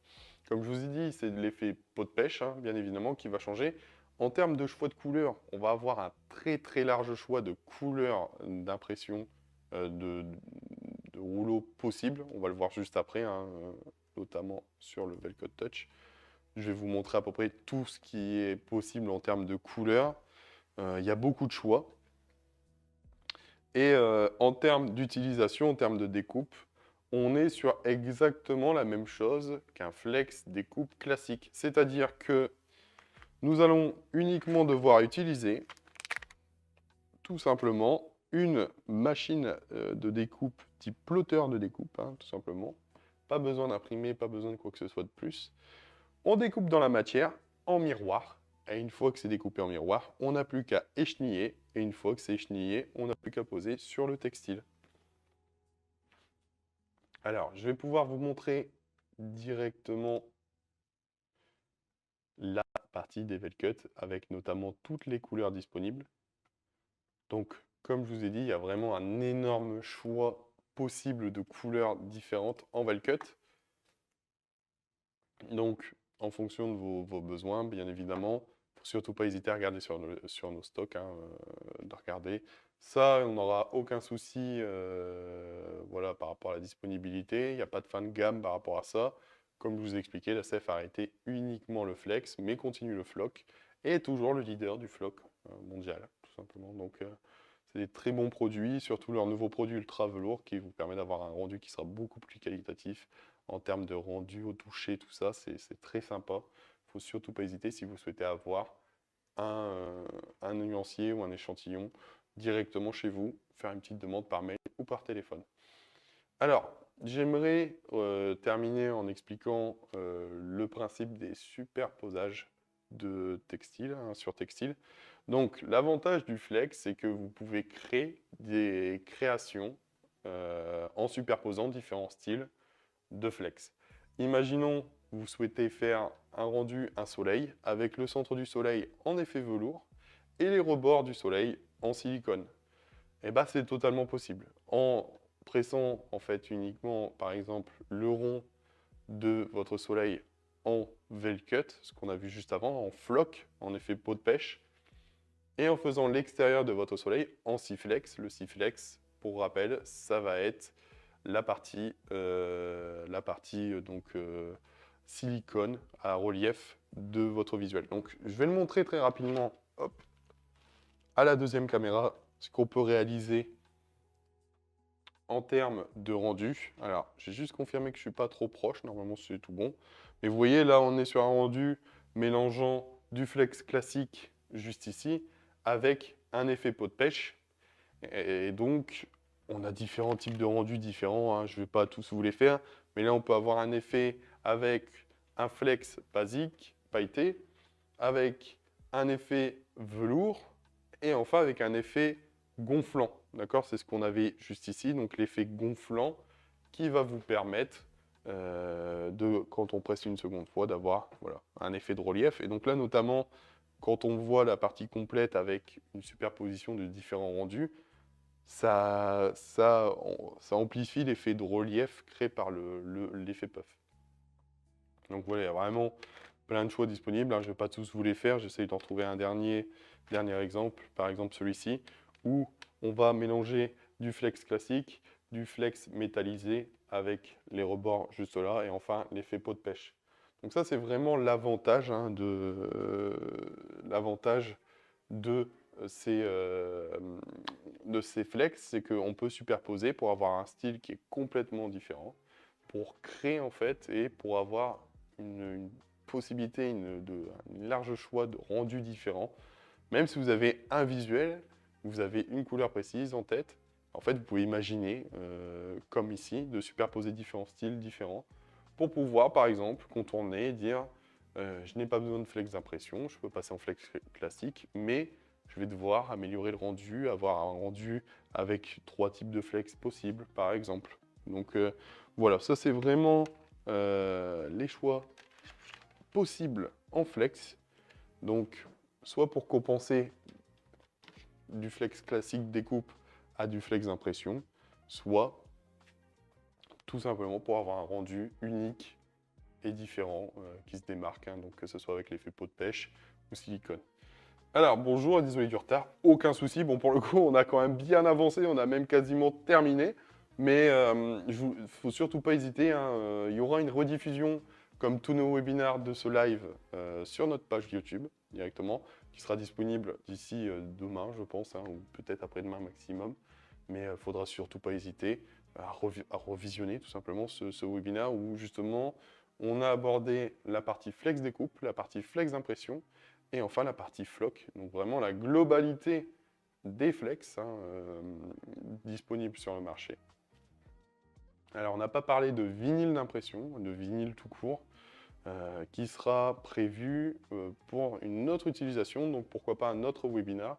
comme je vous ai dit, c'est l'effet pot de pêche, hein, bien évidemment, qui va changer. En termes de choix de couleurs, on va avoir un très large choix de couleurs d'impression de rouleaux possibles. On va le voir juste après, hein, notamment sur le Velcode Touch. Je vais vous montrer à peu près tout ce qui est possible en termes de couleurs. Il y a beaucoup de choix. Et en termes d'utilisation, en termes de découpe, on est sur exactement la même chose qu'un flex découpe classique. C'est-à-dire que nous allons uniquement devoir utiliser tout simplement une machine de découpe type plotter de découpe, hein, tout simplement. Pas besoin d'imprimer, pas besoin de quoi que ce soit de plus. On découpe dans la matière en miroir. Et une fois que c'est découpé en miroir, on n'a plus qu'à écheniller. Et une fois que c'est échenillé, on n'a plus qu'à poser sur le textile. Alors, je vais pouvoir vous montrer directement la partie des Velcut avec notamment toutes les couleurs disponibles. Donc, comme je vous ai dit, il y a vraiment un énorme choix possible de couleurs différentes en Velcut. Donc, en fonction de vos besoins, bien évidemment, faut surtout pas hésiter à regarder sur nos stocks, hein, de regarder. Ça, on n'aura aucun souci voilà, par rapport à la disponibilité. Il n'y a pas de fin de gamme par rapport à ça. Comme je vous ai expliqué, la CEF a arrêté uniquement le Flex, mais continue le Flock, et est toujours le leader du Flock mondial, tout simplement. Donc, c'est des très bons produits, surtout leur nouveau produit Ultra Velours qui vous permet d'avoir un rendu qui sera beaucoup plus qualitatif en termes de rendu au toucher, tout ça, c'est très sympa. Il ne faut surtout pas hésiter si vous souhaitez avoir un nuancier ou un échantillon directement chez vous, faire une petite demande par mail ou par téléphone. Alors, j'aimerais terminer en expliquant le principe des superposages de textile, hein, sur textile. Donc, l'avantage du Flex, c'est que vous pouvez créer des créations en superposant différents styles de Flex. Imaginons, vous souhaitez faire un rendu un soleil avec le centre du soleil en effet velours et les rebords du soleil en silicone. Et bien, c'est totalement possible. En pressant en fait uniquement, par exemple, le rond de votre soleil en Velcut, ce qu'on a vu juste avant, en floc, en effet peau de pêche, et en faisant l'extérieur de votre soleil en Siflex. Le Siflex, pour rappel, ça va être la partie silicone à relief de votre visuel. Donc, je vais le montrer très rapidement hop, à la deuxième caméra, ce qu'on peut réaliser en termes de rendu. Alors, j'ai juste confirmé que je ne suis pas trop proche. Normalement, c'est tout bon. Mais vous voyez, là, on est sur un rendu mélangeant du flex classique, juste ici, avec un effet peau de pêche. Et donc, on a différents types de rendus différents, hein. Je ne vais pas tous vous les faire. Mais là, on peut avoir un effet avec un flex basique, pailleté, avec un effet velours, et enfin avec un effet gonflant. D'accord? C'est ce qu'on avait juste ici, donc l'effet gonflant qui va vous permettre, quand on presse une seconde fois, d'avoir voilà, un effet de relief. Et donc là, notamment, quand on voit la partie complète avec une superposition de différents rendus, ça amplifie l'effet de relief créé par l'effet puff. Donc voilà, il y a vraiment plein de choix disponibles, hein. Je ne vais pas tous vous les faire, j'essaie d'en trouver un dernier exemple, par exemple celui-ci, où on va mélanger du flex classique, du flex métallisé avec les rebords juste là, et enfin l'effet peau de pêche. Donc ça, c'est vraiment l'avantage hein, de ces flex, c'est qu'on peut superposer pour avoir un style qui est complètement différent, pour créer en fait, et pour avoir une possibilité, un large choix de rendus différents. Même si vous avez un visuel, vous avez une couleur précise en tête, en fait, vous pouvez imaginer, comme ici, de superposer différents styles différents pour pouvoir, par exemple, contourner et dire je n'ai pas besoin de flex d'impression, je peux passer en flex classique, mais je vais devoir améliorer le rendu, avoir un rendu avec 3 types de flex possibles, par exemple. Donc voilà, ça c'est vraiment les choix possibles en flex. Donc, soit pour compenser du flex classique découpe à du flex d'impression, soit tout simplement pour avoir un rendu unique et différent qui se démarque, hein, donc que ce soit avec l'effet peau de pêche ou silicone. Alors, bonjour et désolé du retard, aucun souci. Bon, pour le coup, on a quand même bien avancé, on a même quasiment terminé. Mais il ne faut surtout pas hésiter, hein, il y aura une rediffusion, comme tous nos webinaires de ce live, sur notre page YouTube, directement, qui sera disponible d'ici demain, je pense, hein, ou peut-être après-demain maximum. Mais il ne faudra surtout pas hésiter à revisionner tout simplement ce webinaire où, justement, on a abordé la partie flex découpe, la partie flex d'impression, et enfin la partie floc, donc vraiment la globalité des flex hein, disponibles sur le marché. Alors on n'a pas parlé de vinyle d'impression, de vinyle tout court, qui sera prévu pour une autre utilisation, donc pourquoi pas un autre webinaire,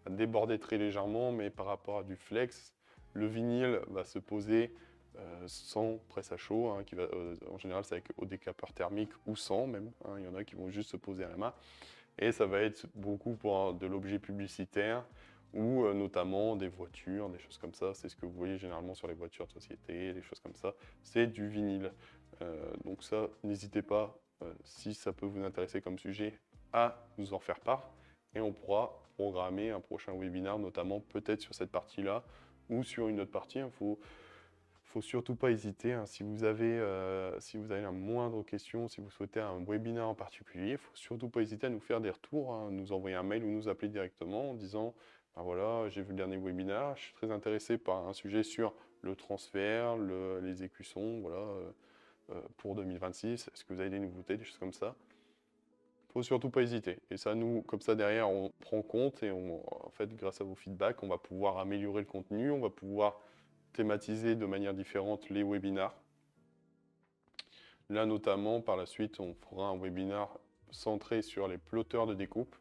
à déborder très légèrement, mais par rapport à du flex, le vinyle va se poser sans presse à chaud, hein, en général c'est avec au décapeur thermique ou sans même, hein, il y en a qui vont juste se poser à la main. Et ça va être beaucoup pour de l'objet publicitaire ou notamment des voitures, des choses comme ça. C'est ce que vous voyez généralement sur les voitures de société, des choses comme ça. C'est du vinyle. Donc ça, n'hésitez pas, si ça peut vous intéresser comme sujet, à nous en faire part. Et on pourra programmer un prochain webinaire, notamment peut-être sur cette partie-là ou sur une autre partie. Il faut surtout pas hésiter, hein. Si vous avez la moindre question, si vous souhaitez un webinaire en particulier, il ne faut surtout pas hésiter à nous faire des retours, hein, nous envoyer un mail ou nous appeler directement en disant ben voilà, j'ai vu le dernier webinaire, je suis très intéressé par un sujet sur le transfert, les écussons, voilà, pour 2026. Est-ce que vous avez des nouveautés, des choses comme ça? Il ne faut surtout pas hésiter. Et ça, nous, comme ça, derrière, on prend compte et en fait, grâce à vos feedbacks, on va pouvoir améliorer le contenu, on va pouvoir thématiser de manière différente les webinars. Là, notamment, par la suite, on fera un webinar centré sur les plotteurs de découpe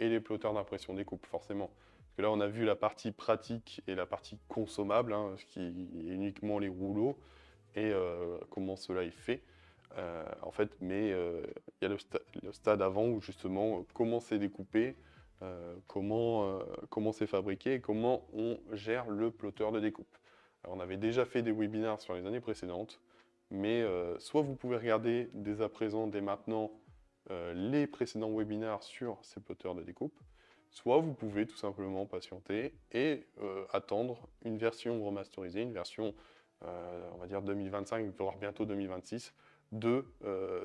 et les plotteurs d'impression découpe, forcément. Parce que là, on a vu la partie pratique et la partie consommable, hein, ce qui est uniquement les rouleaux et comment cela est fait. En fait, mais il y a le stade avant où justement, comment c'est découpé, comment c'est fabriqué et comment on gère le plotteur de découpe. Alors, on avait déjà fait des webinaires sur les années précédentes, mais soit vous pouvez regarder dès à présent, dès maintenant, les précédents webinaires sur ces plotteurs de découpe, soit vous pouvez tout simplement patienter et attendre une version remasterisée, une version, on va dire 2025, voire bientôt 2026, de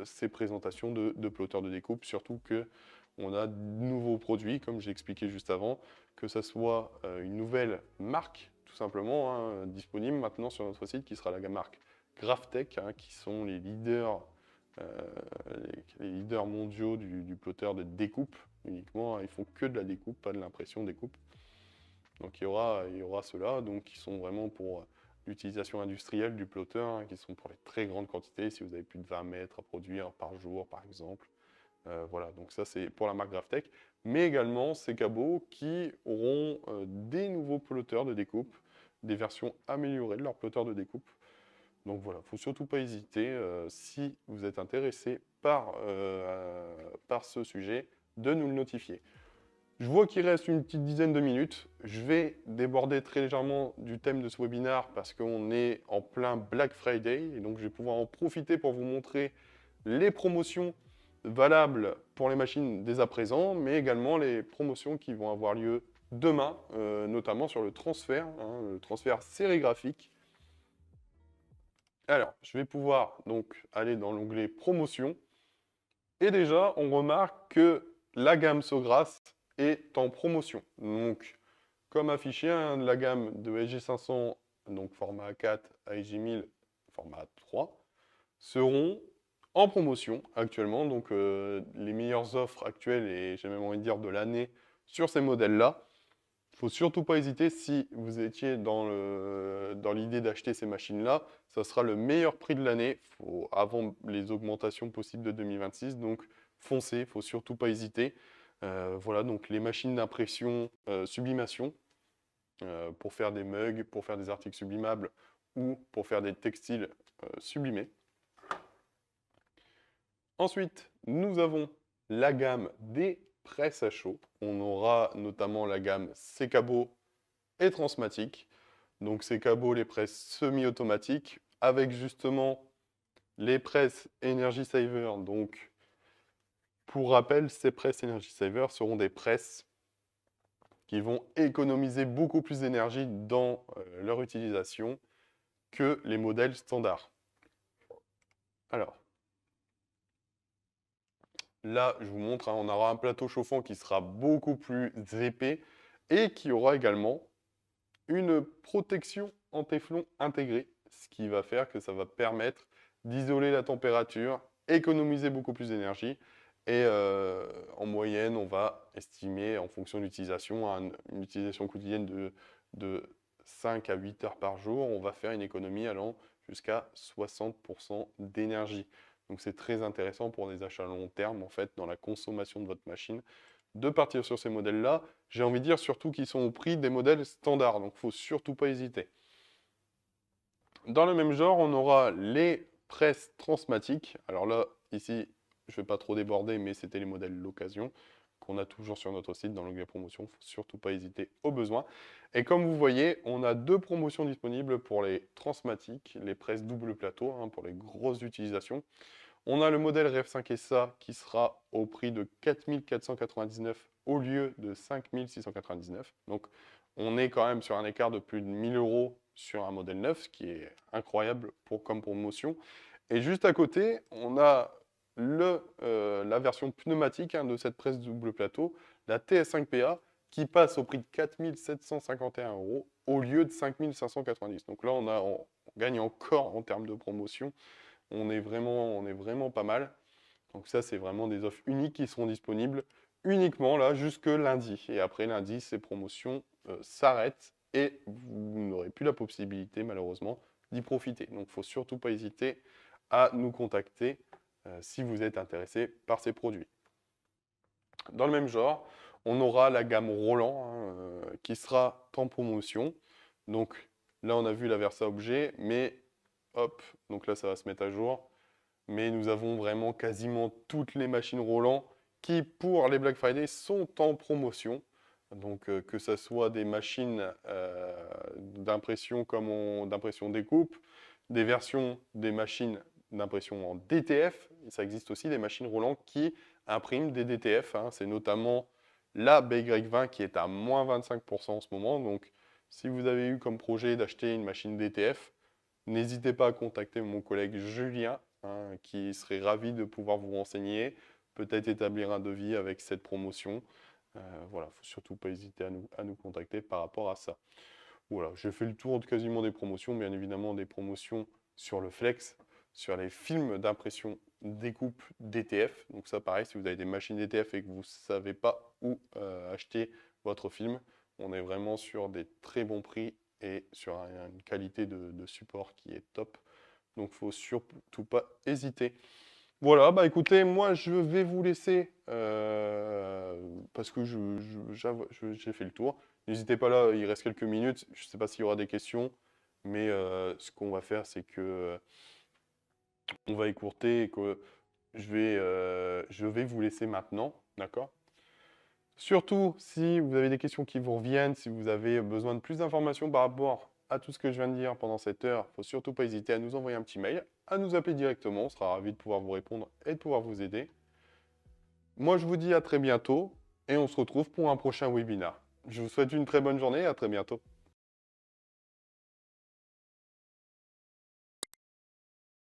ces présentations de plotteurs de découpe, surtout que on a de nouveaux produits, comme j'ai expliqué juste avant, que ce soit une nouvelle marque, tout simplement, hein, disponible maintenant sur notre site, qui sera la marque Graphtec, hein, qui sont euh, les leaders mondiaux du plotteur de découpe uniquement, hein. Ils font que de la découpe, pas de l'impression découpe. Donc il y aura ceux-là, donc qui sont vraiment pour l'utilisation industrielle du plotteur, hein, qui sont pour les très grandes quantités, si vous avez plus de 20 mètres à produire par jour, par exemple. Voilà, donc ça c'est pour la marque Graphtec, mais également ces cabots qui auront des nouveaux plotteurs de découpe, des versions améliorées de leur plotteur de découpe. Donc voilà, il ne faut surtout pas hésiter, si vous êtes intéressé par ce sujet, de nous le notifier. Je vois qu'il reste une petite dizaine de minutes. Je vais déborder très légèrement du thème de ce webinaire parce qu'on est en plein Black Friday et donc je vais pouvoir en profiter pour vous montrer les promotions valables pour les machines dès à présent, mais également les promotions qui vont avoir lieu demain, notamment sur le transfert, hein, le transfert sérigraphique. Alors, je vais pouvoir donc aller dans l'onglet promotion. Et déjà, on remarque que la gamme Sogras est en promotion. Donc, comme affiché, hein, la gamme de SG500, donc format A4, à SG1000, format 3, seront en promotion actuellement. Donc, les meilleures offres actuelles, et j'ai même envie de dire de l'année, sur ces modèles-là. Il ne faut surtout pas hésiter, si vous étiez dans l'idée d'acheter ces machines-là, ça sera le meilleur prix de l'année avant les augmentations possibles de 2026. Donc foncez, il ne faut surtout pas hésiter. Voilà, donc les machines d'impression sublimation pour faire des mugs, pour faire des articles sublimables ou pour faire des textiles sublimés. Ensuite, nous avons la gamme des presses à chaud. On aura notamment la gamme Secabo et Transmatic. Donc Secabo, les presses semi-automatiques, avec justement les presses Energy Saver. Donc, pour rappel, ces presses Energy Saver seront des presses qui vont économiser beaucoup plus d'énergie dans leur utilisation que les modèles standards. Alors, là, je vous montre, hein, on aura un plateau chauffant qui sera beaucoup plus épais et qui aura également une protection en téflon intégrée, ce qui va faire que ça va permettre d'isoler la température, économiser beaucoup plus d'énergie. Et en moyenne, on va estimer, en fonction de l'utilisation, une utilisation quotidienne de 5 à 8 heures par jour, on va faire une économie allant jusqu'à 60% d'énergie. Donc c'est très intéressant pour des achats à long terme, en fait, dans la consommation de votre machine, de partir sur ces modèles-là. J'ai envie de dire surtout qu'ils sont au prix des modèles standards, donc il ne faut surtout pas hésiter. Dans le même genre, on aura les presses transmatiques. Alors là, ici, je ne vais pas trop déborder, mais c'était les modèles l'occasion qu'on a toujours sur notre site dans l'onglet promotion. Il ne faut surtout pas hésiter au besoin. Et comme vous voyez, on a deux promotions disponibles pour les transmatiques, les presses double plateau, hein, pour les grosses utilisations. On a le modèle Rev 5 SA qui sera au prix de 4 499 au lieu de 5 699. Donc on est quand même sur un écart de plus de 1000 euros sur un modèle neuf, ce qui est incroyable comme promotion. Et juste à côté, on a la version pneumatique, hein, de cette presse double plateau, la TS5PA, qui passe au prix de 4 751 euros au lieu de 5 590. Donc là, on gagne encore en termes de promotion. On est vraiment pas mal. Donc ça, c'est vraiment des offres uniques qui seront disponibles uniquement là jusque lundi. Et après lundi, ces promotions s'arrêtent et vous n'aurez plus la possibilité malheureusement d'y profiter. Donc il ne faut surtout pas hésiter à nous contacter si vous êtes intéressé par ces produits. Dans le même genre, on aura la gamme Roland, hein, qui sera en promotion. Donc là, on a vu la Versa Objet, mais hop, donc là, ça va se mettre à jour. Mais nous avons vraiment quasiment toutes les machines Roland qui, pour les Black Friday, sont en promotion. Donc que ce soit des machines d'impression d'impression découpe, des versions des machines d'impression en DTF. Ça existe aussi des machines Roland qui impriment des DTF, hein. C'est notamment la BY20 qui est à moins 25% en ce moment. Donc si vous avez eu comme projet d'acheter une machine DTF, n'hésitez pas à contacter mon collègue Julien, hein, qui serait ravi de pouvoir vous renseigner, peut-être établir un devis avec cette promotion. Voilà, il ne faut surtout pas hésiter à nous contacter par rapport à ça. Voilà, j'ai fait le tour de quasiment des promotions, bien évidemment des promotions sur le Flex, sur les films d'impression découpe DTF. Donc ça, pareil, si vous avez des machines DTF et que vous ne savez pas où acheter votre film, on est vraiment sur des très bons prix et sur une qualité de support qui est top. Donc il ne faut surtout pas hésiter. Voilà, bah écoutez, moi je vais vous laisser parce que j'ai fait le tour. N'hésitez pas là, il reste quelques minutes. Je ne sais pas s'il y aura des questions, mais ce qu'on va faire, c'est que on va écourter et que je vais vous laisser maintenant, d'accord? Surtout si vous avez des questions qui vous reviennent, si vous avez besoin de plus d'informations par rapport à tout ce que je viens de dire pendant cette heure, il ne faut surtout pas hésiter à nous envoyer un petit mail, à nous appeler directement, on sera ravis de pouvoir vous répondre et de pouvoir vous aider. Moi, je vous dis à très bientôt et on se retrouve pour un prochain webinaire. Je vous souhaite une très bonne journée et à très bientôt.